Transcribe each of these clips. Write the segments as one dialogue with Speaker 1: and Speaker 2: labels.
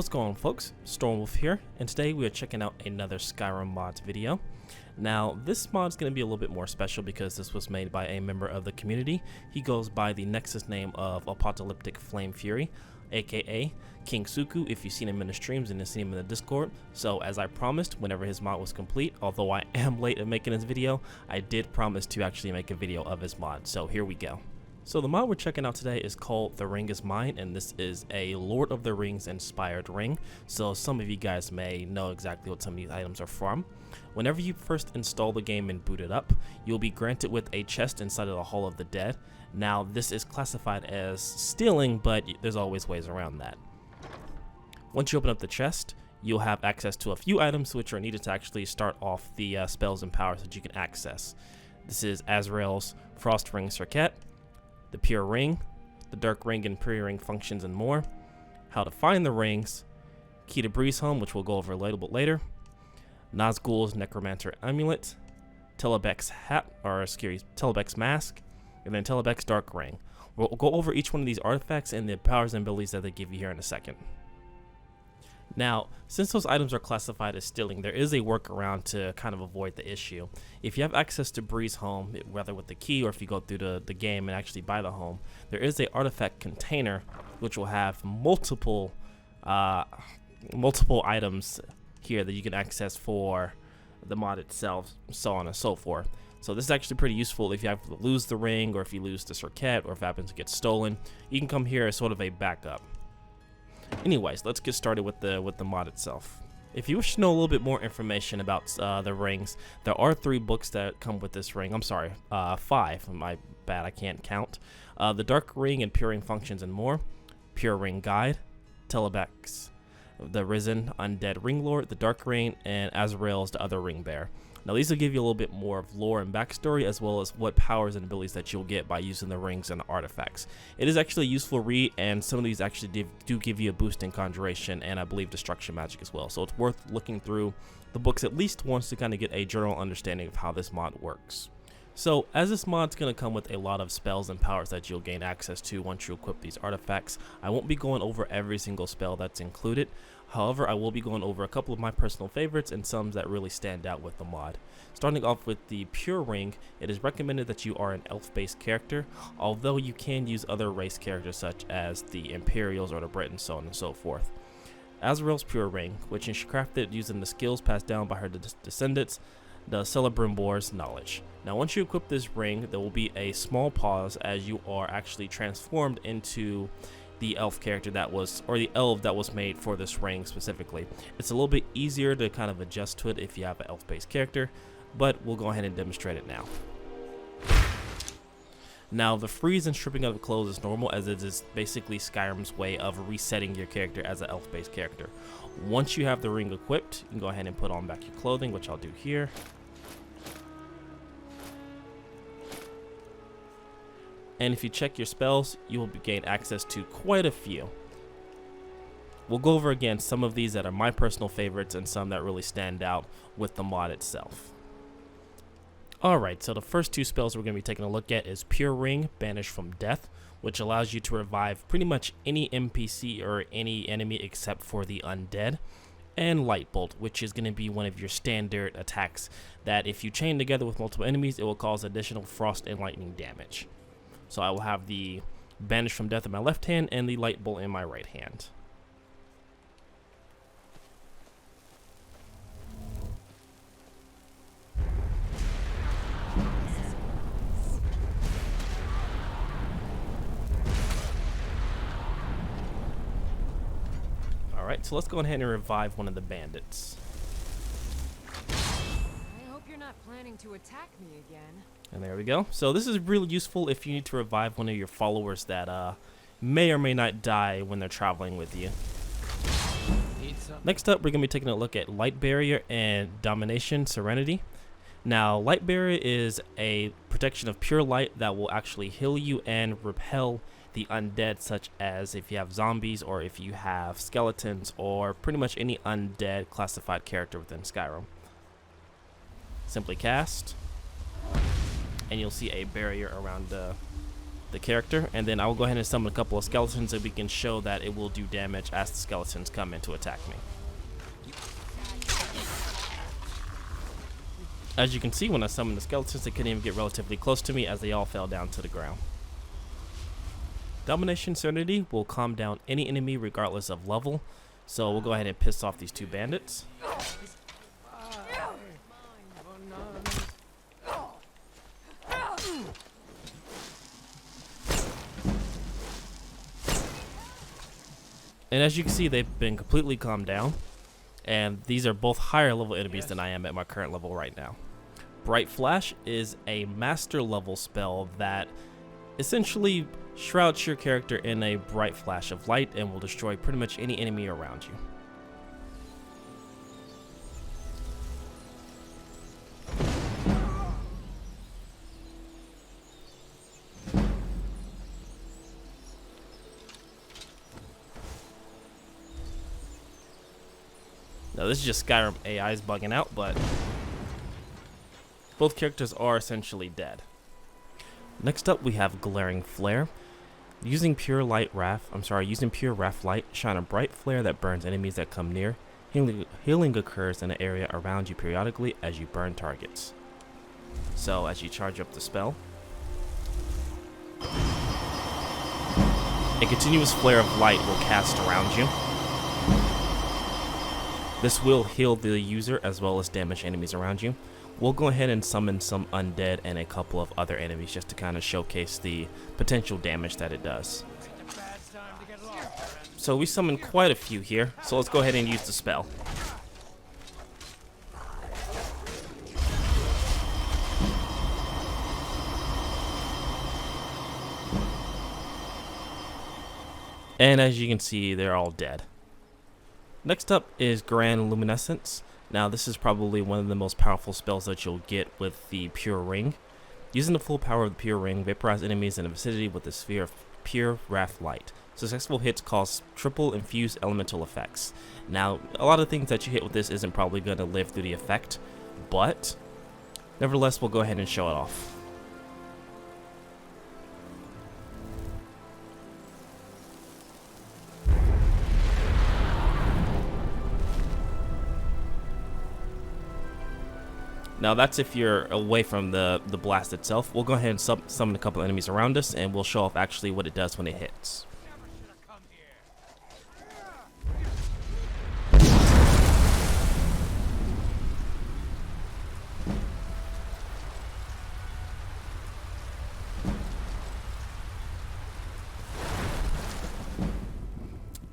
Speaker 1: What's going on, folks? Stormwolf here, and today we are checking out another Skyrim mods video. Now, this mod is going to be a little bit more special because this was made by a member of the community. He goes by the Nexus name of Apocalyptic Flame Fury, aka King Suku, if you've seen him in the streams and you've seen him in the Discord. So as I promised, whenever his mod was complete, although I am late at making this video, I did promise to actually make a video of his mod, so here we go. So the mod we're checking out today is called The Ring is Mine, and this is a Lord of the Rings inspired ring. So some of you guys may know exactly what some of these items are from. Whenever you first install the game and boot it up, you'll be granted with a chest inside of the Hall of the Dead. Now this is classified as stealing, but there's always ways around that. Once you open up the chest, you'll have access to a few items which are needed to actually start off the spells and powers that you can access. This is Azrael's Frost Ring Circuit, the Pure Ring, the Dark Ring and Pure Ring functions, and more. How to find the rings, Key to Breeze Home, which we'll go over a little bit later, Nazgul's Necromancer Amulet, Telebek's Telebek's Mask, and then Telebek's Dark Ring. We'll go over each one of these artifacts and the powers and abilities that they give you here in a second. Now, since those items are classified as stealing, there is a workaround to kind of avoid the issue. If you have access to Breeze Home, whether with the key or if you go through the game and actually buy the home, there is a artifact container which will have multiple items here that you can access for the mod itself, so on and so forth. So this is actually pretty useful if you have to lose the ring, or if you lose the circuit, or if it happens to get stolen. You can come here as sort of a backup. Anyways, let's get started with the mod itself. If you wish to know a little bit more information about the rings, there are 3 books that come with this ring. I'm sorry, 5. My bad, I can't count. The Dark Ring and Pure Ring functions and more, Pure Ring Guide, Telebek's the Risen Undead Ring Lord, the Dark Ring, and Azrael's the Other Ring Bear. Now these will give you a little bit more of lore and backstory, as well as what powers and abilities that you'll get by using the rings and the artifacts. It is actually a useful read, and some of these actually do give you a boost in conjuration and I believe destruction magic as well. So it's worth looking through the books at least once to kind of get a general understanding of how this mod works. So as this mod's going to come with a lot of spells and powers that you'll gain access to once you equip these artifacts, I won't be going over every single spell that's included. However, I will be going over a couple of my personal favorites and some that really stand out with the mod. Starting off with the Pure Ring, it is recommended that you are an elf-based character, although you can use other race characters such as the Imperials or the Britons, so on and so forth. Azrael's Pure Ring, which is crafted using the skills passed down by her descendants, the Celebrimbor's knowledge. Now once you equip this ring, there will be a small pause as you are actually transformed into the elf character that was, or the elf that was made for this ring specifically. It's a little bit easier to kind of adjust to it if you have an elf-based character, but we'll go ahead and demonstrate it now. Now the freeze and stripping of clothes is normal, as it is basically Skyrim's way of resetting your character as an elf-based character. Once you have the ring equipped, you can go ahead and put on back your clothing, which I'll do here. And if you check your spells, you will gain access to quite a few. We'll go over again some of these that are my personal favorites and some that really stand out with the mod itself. Alright, so the first 2 spells we're going to be taking a look at is Pure Ring, Banish from Death, which allows you to revive pretty much any NPC or any enemy except for the undead, and Light Bolt, which is going to be one of your standard attacks that if you chain together with multiple enemies, it will cause additional frost and lightning damage. So I will have the Banish from Death in my left hand and the Light Bolt in my right hand. Alright, so let's go ahead and revive one of the bandits.
Speaker 2: I hope you're not planning to attack me again.
Speaker 1: And there we go. So this is really useful if you need to revive one of your followers that may or may not die when they're traveling with you. Next up, we're going to be taking a look at Light Barrier and Domination Serenity. Now, Light Barrier is a protection of pure light that will actually heal you and repel the undead, such as if you have zombies or if you have skeletons or pretty much any undead classified character within Skyrim. Simply cast, and you'll see a barrier around the character, and then I will go ahead and summon a couple of skeletons so we can show that it will do damage as the skeletons come in to attack me. As you can see, when I summoned the skeletons, they couldn't even get relatively close to me as they all fell down to the ground. Domination Serenity will calm down any enemy regardless of level, so we'll go ahead and piss off these two bandits. And as you can see, they've been completely calmed down, and these are both higher level enemies than I am at my current level right now. Bright Flash is a master level spell that essentially shrouds your character in a bright flash of light and will destroy pretty much any enemy around you. Now this is just Skyrim AI's bugging out, but both characters are essentially dead. Next up we have Glaring Flare. Using pure wrath light, shine a bright flare that burns enemies that come near. Healing occurs in an area around you periodically as you burn targets. So as you charge up the spell, a continuous flare of light will cast around you. This will heal the user as well as damage enemies around you. We'll go ahead and summon some undead and a couple of other enemies just to kind of showcase the potential damage that it does. So we summoned quite a few here, so let's go ahead and use the spell. And as you can see, they're all dead. Next up is Grand Luminescence. Now this is probably one of the most powerful spells that you'll get with the Pure Ring. Using the full power of the Pure Ring, vaporize enemies in the vicinity with a sphere of pure wrath light. Successful hits cause triple infused elemental effects. Now a lot of things that you hit with this isn't probably going to live through the effect, but nevertheless we'll go ahead and show it off. Now that's if you're away from the blast itself. We'll go ahead and summon a couple enemies around us, and we'll show off actually what it does when it hits.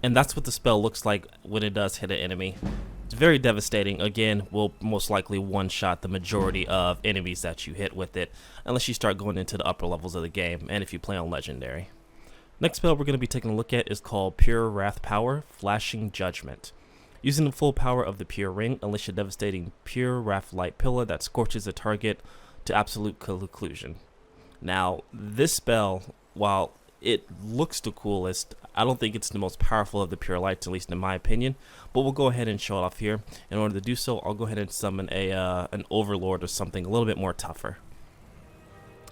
Speaker 1: And that's what the spell looks like when it does hit an enemy. It's very devastating. Again, will most likely one-shot the majority of enemies that you hit with it, unless you start going into the upper levels of the game, and if you play on Legendary. Next spell we're going to be taking a look at is called Pure Wrath Power, Flashing Judgment. Using the full power of the Pure Ring, unleash a devastating Pure Wrath Light Pillar that scorches a target to absolute conclusion. Now, this spell, while it looks the coolest, I don't think it's the most powerful of the pure lights, at least in my opinion, but we'll go ahead and show it off here. In order to do so, I'll go ahead and summon an overlord or something a little bit more tougher.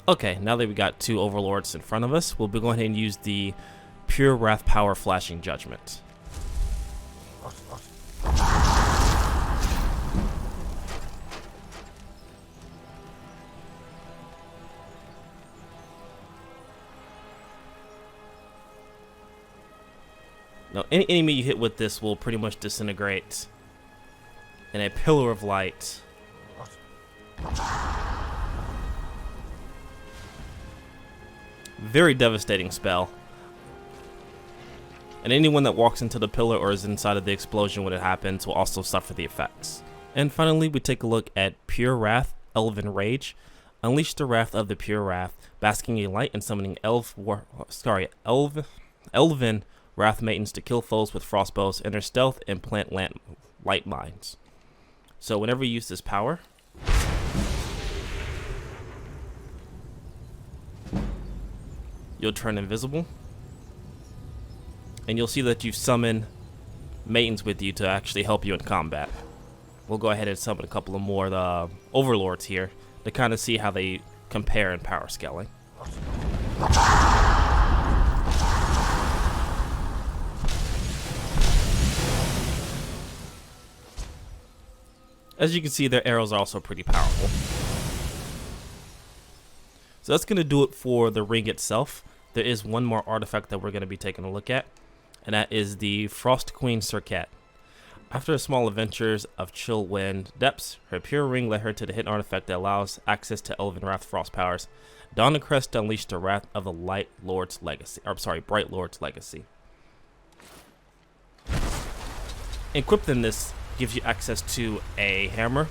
Speaker 1: Okay, now that we got two overlords in front of us, we'll be going ahead and use the Pure Wrath Power Flashing Judgment. Now, any enemy you hit with this will pretty much disintegrate in a pillar of light. Very devastating spell. And anyone that walks into the pillar or is inside of the explosion when it happens will also suffer the effects. And finally, we take a look at Pure Wrath, Elven Rage. Unleash the wrath of the Pure Wrath, basking in light and summoning Elven Wrath Maidens to kill foes with frostbows, enter stealth, and plant light mines. So whenever you use this power, you'll turn invisible, and you'll see that you've summoned maidens with you to actually help you in combat. We'll go ahead and summon a couple of more overlords here to kind of see how they compare in power scaling. As you can see, their arrows are also pretty powerful. So that's going to do it for the ring itself. There is one more artifact that we're going to be taking a look at, and that is the Frost Queen Circuit. After a small adventures of chill wind depths, her pure ring led her to the hidden artifact that allows access to Elven Wrath frost powers. Don the crest to unleash the wrath of the Bright Lord's legacy. Equipping this gives you access to a hammer,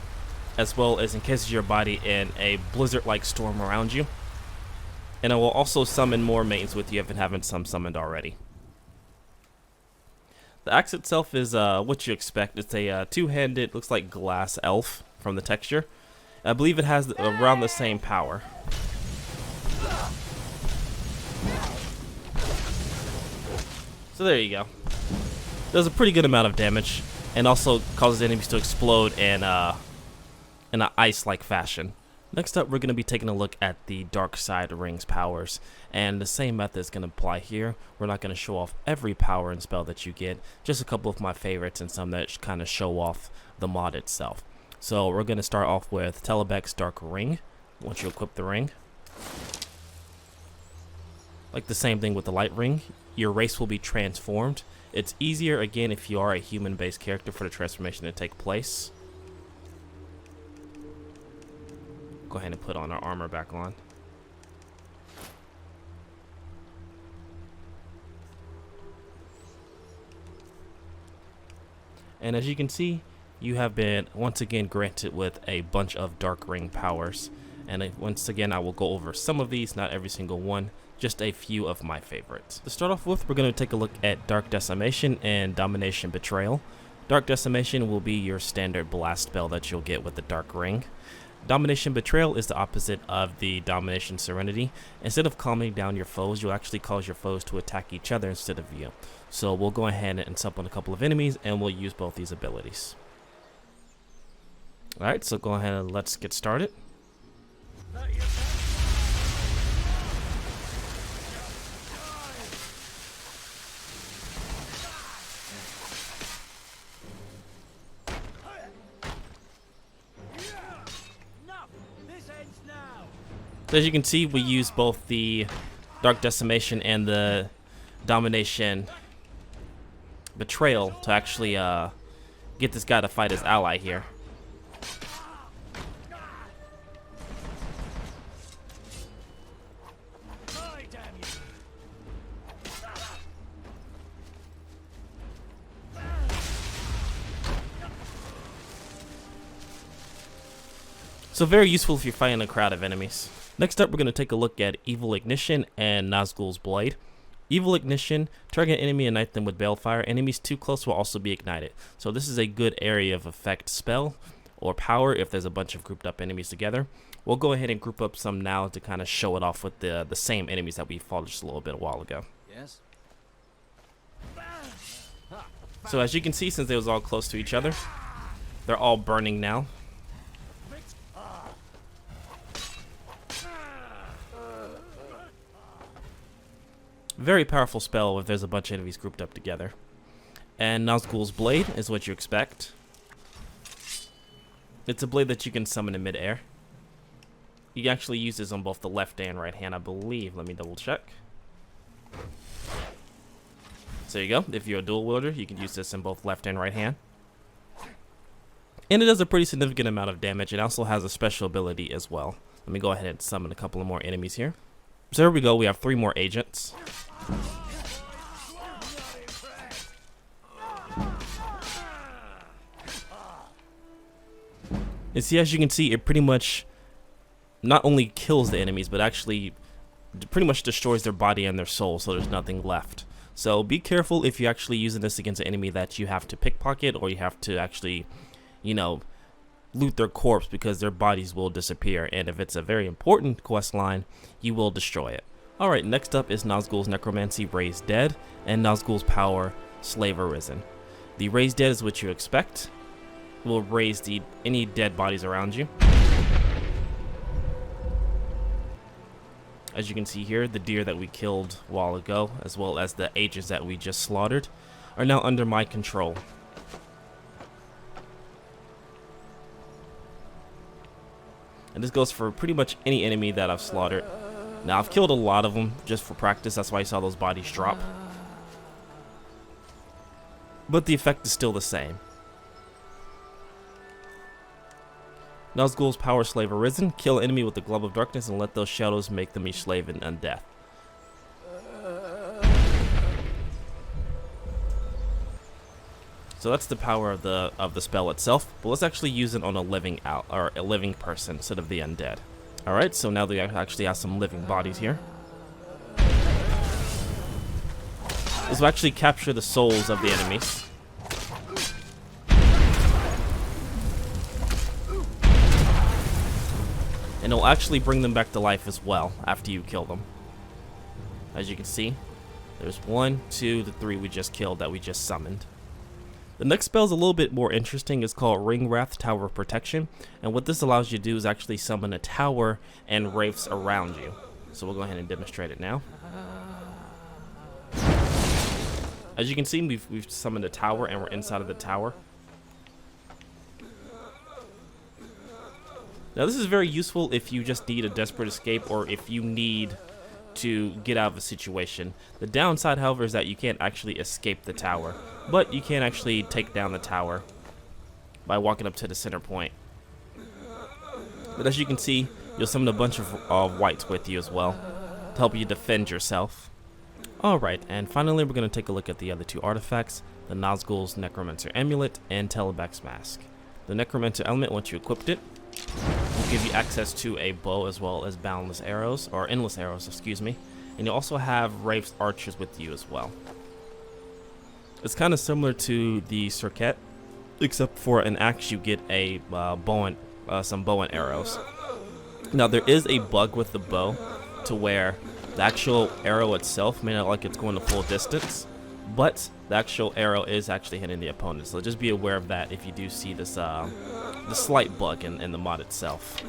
Speaker 1: as well as encases your body in a blizzard-like storm around you. And it will also summon more mains with you if it haven't summoned already. The axe itself is what you expect. It's a two-handed, looks like glass elf from the texture. I believe it has around the same power. So there you go. Does a pretty good amount of damage, and also causes enemies to explode in an ice-like fashion. Next up, we're going to be taking a look at the Dark Side Ring's powers, and the same method is going to apply here. We're not going to show off every power and spell that you get, just a couple of my favorites and some that kind of show off the mod itself. So we're going to start off with Telebek's Dark Ring. Once you equip the ring, like the same thing with the Light Ring, your race will be transformed. It's easier, again, if you are a human-based character for the transformation to take place. Go ahead and put on our armor back on. And as you can see, you have been once again granted with a bunch of Dark Ring powers. And once again, I will go over some of these, not every single one, just a few of my favorites. To start off with, we're going to take a look at Dark Decimation and Domination Betrayal. Dark Decimation will be your standard blast spell that you'll get with the Dark Ring. Domination Betrayal is the opposite of the Domination Serenity. Instead of calming down your foes, you'll actually cause your foes to attack each other instead of you. So we'll go ahead and summon a couple of enemies, and we'll use both these abilities. Alright, so go ahead and let's get started. So as you can see, we use both the Dark Decimation and the Domination Betrayal to actually get this guy to fight his ally here. So very useful if you're fighting a crowd of enemies. Next up, we're going to take a look at Evil Ignition and Nazgul's Blade. Evil Ignition, target an enemy and ignite them with balefire. Enemies too close will also be ignited. So this is a good area of effect spell or power if there's a bunch of grouped up enemies together. We'll go ahead and group up some now to kind of show it off with the same enemies that we fought just a little bit a while ago.
Speaker 3: Yes.
Speaker 1: So as you can see, since they was all close to each other, they're all burning now. Very powerful spell if there's a bunch of enemies grouped up together. And Nazgul's Blade is what you expect. It's a blade that you can summon in midair. You actually use this on both the left and right hand, I believe. Let me double check. So there you go. If you're a dual wielder, you can use this in both left and right hand. And it does a pretty significant amount of damage. It also has a special ability as well. Let me go ahead and summon a couple of more enemies here. So here we go. We have 3 more agents. And see, as you can see, it pretty much not only kills the enemies, but actually pretty much destroys their body and their soul, so there's nothing left. So be careful if you're actually using this against an enemy that you have to pickpocket, or you have to actually, you know, loot their corpse, because their bodies will disappear, and if it's a very important quest line, you will destroy it. Alright, next up is Nazgul's Necromancy Raised Dead and Nazgul's Power Slave Arisen. The Raised Dead is what you expect. It will raise any dead bodies around you. As you can see here, the deer that we killed a while ago, as well as the ages that we just slaughtered, are now under my control. And this goes for pretty much any enemy that I've slaughtered. Now, I've killed a lot of them just for practice, that's why you saw those bodies drop. But the effect is still the same. Nazgul's power slave arisen. Kill an enemy with the glove of darkness and let those shadows make them each slave in undeath. So that's the power of the spell itself. But let's actually use it on a living person instead of the undead. All right. So now they actually have some living bodies here. This will actually capture the souls of the enemies. And it'll actually bring them back to life as well after you kill them. As you can see, there's 1, 2, the 3 we just killed that we just summoned. The next spell is a little bit more interesting. It's called Ringwraith, Tower of Protection. And what this allows you to do is actually summon a tower and wraiths around you. So we'll go ahead and demonstrate it now. As you can see, we've summoned a tower and we're inside of the tower. Now this is very useful if you just need a desperate escape or if you need to get out of a situation. The downside, however, is that you can't actually escape the tower, but you can actually take down the tower by walking up to the center point. But as you can see, you'll summon a bunch of wights with you as well to help you defend yourself. Alright, and finally we're going to take a look at the other 2 artifacts, the Nazgul's Necromancer Amulet and Telebek's Mask. The Necromancer Element, once you equipped it, will give you access to a bow as well as boundless arrows, or endless arrows, excuse me. And you also have Wraith's archers with you as well. It's kind of similar to the Circuit, except for an axe you get a some bow and arrows. Now there is a bug with the bow to where the actual arrow itself may not look like it's going the full distance, but the actual arrow is actually hitting the opponent. So just be aware of that if you do see this the slight bug in the mod itself.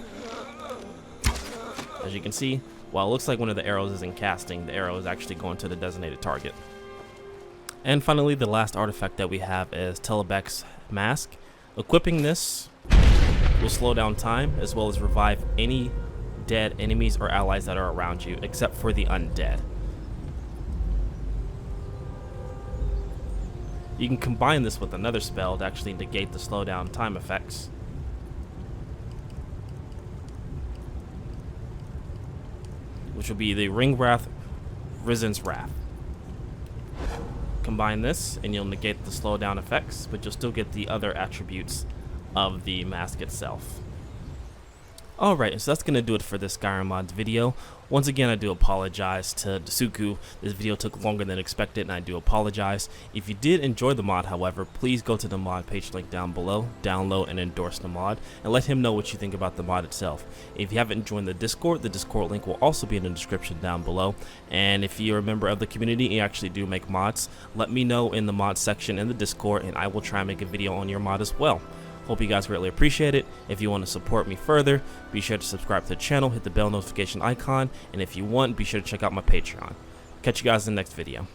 Speaker 1: As you can see, while it looks like one of the arrows isn't casting, the arrow is actually going to the designated target. And finally, the last artifact that we have is Telebek's Mask. Equipping this will slow down time as well as revive any dead enemies or allies that are around you, except for the undead. You can combine this with another spell to actually negate the slowdown time effects. Which will be the Ringwraith, Risen's Wrath. Combine this and you'll negate the slowdown effects, but you'll still get the other attributes of the mask itself. Alright, so that's going to do it for this Skyrim mods video. Once again, I do apologize to Suku. This video took longer than expected and I do apologize. If you did enjoy the mod, however, please go to the mod page link down below, download and endorse the mod, and let him know what you think about the mod itself. If you haven't joined the Discord link will also be in the description down below. And if you're a member of the community and you actually do make mods, let me know in the mod section in the Discord and I will try and make a video on your mod as well. Hope you guys greatly appreciate it. If you want to support me further, be sure to subscribe to the channel, hit the bell notification icon, and if you want, be sure to check out my Patreon. Catch you guys in the next video.